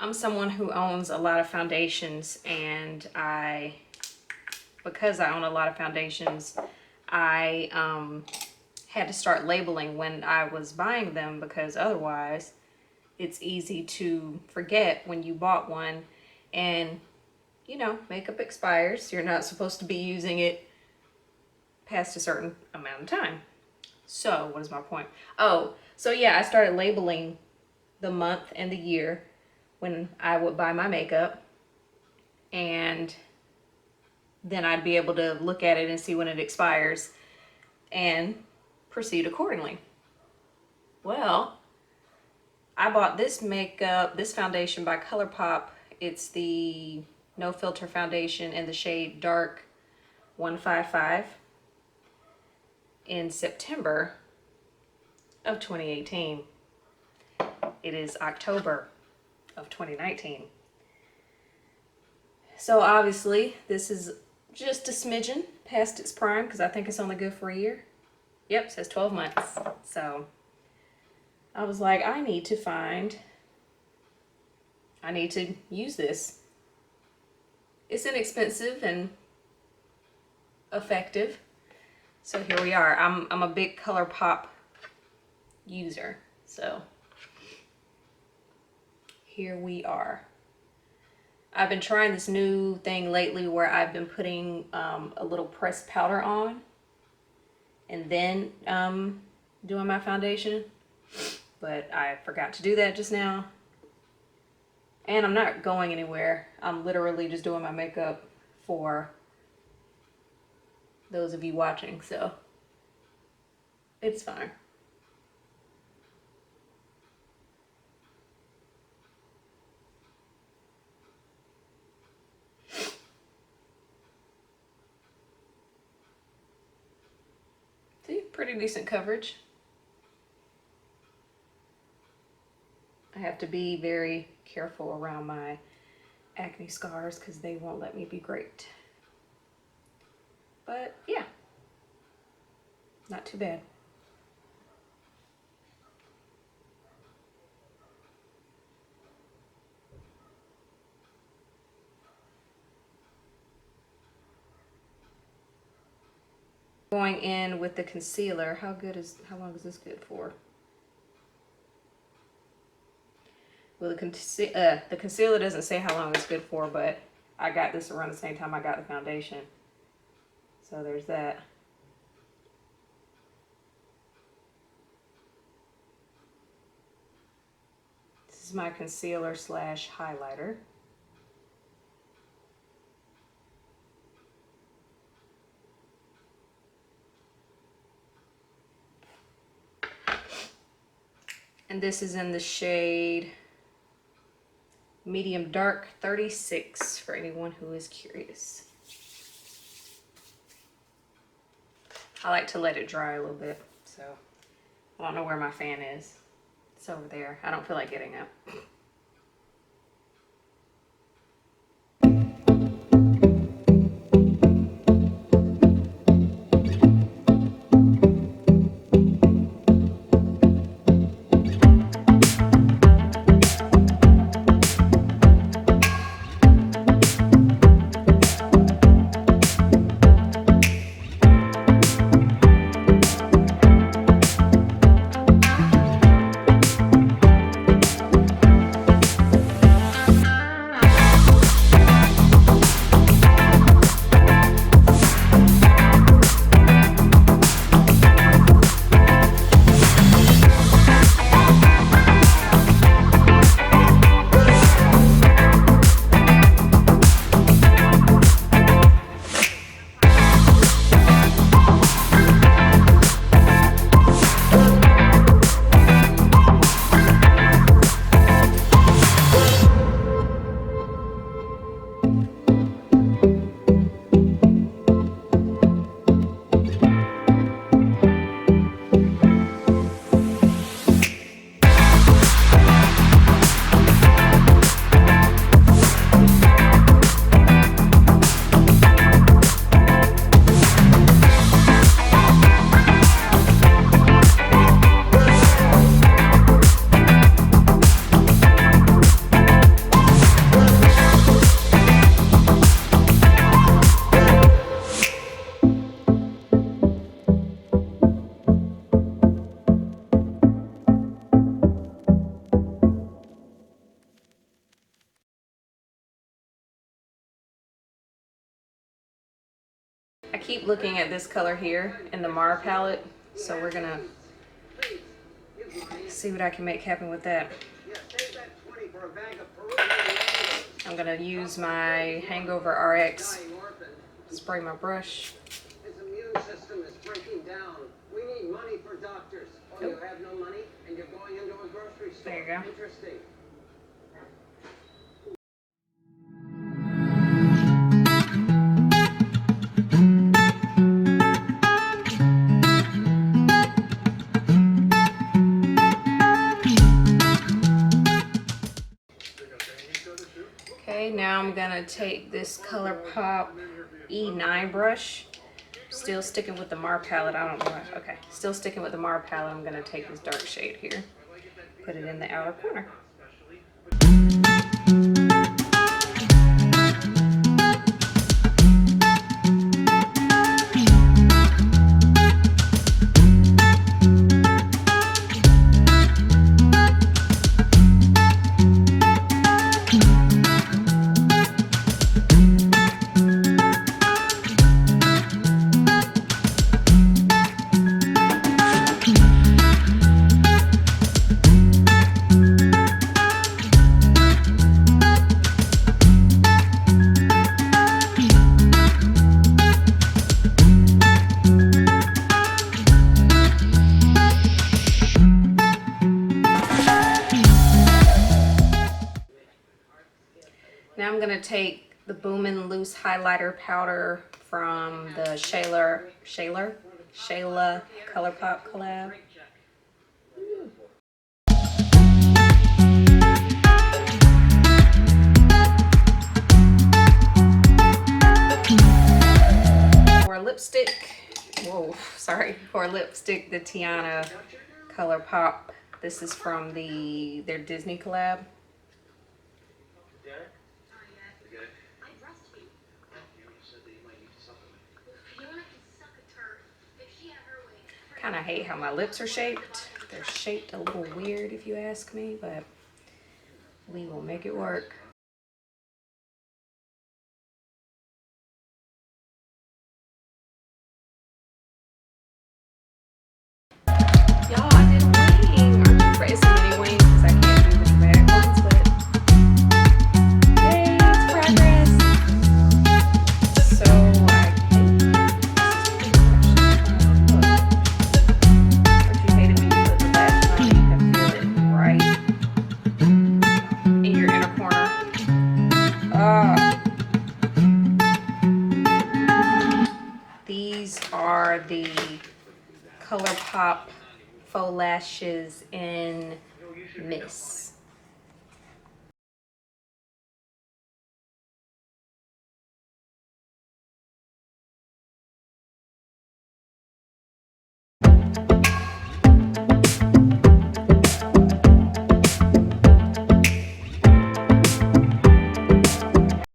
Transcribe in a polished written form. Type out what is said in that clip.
I'm someone who owns a lot of foundations, and because I own a lot of foundations, I had to start labeling when I was buying them, because otherwise it's easy to forget when you bought one. And you know, makeup expires. You're not supposed to be using it past a certain amount of time. So what is my point? Oh, so yeah, I started labeling the month and the year when I would buy my makeup, and then I'd be able to look at it and see when it expires and proceed accordingly. Well, I bought this foundation by Colourpop. It's the No Filter foundation in the shade Dark 155 in September of 2018. It is October of 2019. So obviously this is just a smidgen past its prime, because I think it's only good for a year. Yep, it says 12 months. So I was like, I need to use this. It's inexpensive and effective. So here we are. I'm a big Colourpop user. So here we are. I've been trying this new thing lately where I've been putting a little pressed powder on and then doing my foundation. But I forgot to do that just now. And I'm not going anywhere. I'm literally just doing my makeup for those of you watching, so it's fine. See, pretty decent coverage. I have to be very careful around my acne scars because they won't let me be great. But yeah, not too bad. Going in with the concealer, how long is this good for? Well, the concealer doesn't say how long it's good for, but I got this around the same time I got the foundation. So there's that. This is my concealer slash highlighter. And this is in the shade Medium Dark 36 for anyone who is curious. I like to let it dry a little bit, so I don't know where my fan is. It's over there. I don't feel like getting up. keep looking at this color here in the Mar palette, so we're gonna see what I can make happen with that. I'm gonna use my Hangover RX, spray my brush. His immune system is breaking down. We need money for doctors. Oh, you have no money and you're going into a grocery store. There you go. Interesting. Okay, now I'm gonna take this Colourpop E9 brush. Still sticking with the Mar palette. I don't know why. Okay, still sticking with the Mar palette. I'm gonna take this dark shade here, put it in the outer corner. Now I'm gonna take the Boomin' Loose highlighter powder from the Shayla Colourpop collab. For lipstick, for lipstick, the Tiana Colourpop. This is from their Disney collab. Kind of hate how my lips are shaped. They're shaped a little weird if you ask me, but we will make it work. Y'all, I did a wing. Aren't you afraid? So many wings because I can't do this bag ones, but yay, it's progress. So I think this is pretty much the final look. But you hated when you put the lash on, you can feel it right in your inner corner. These are the Colourpop faux lashes in Miss.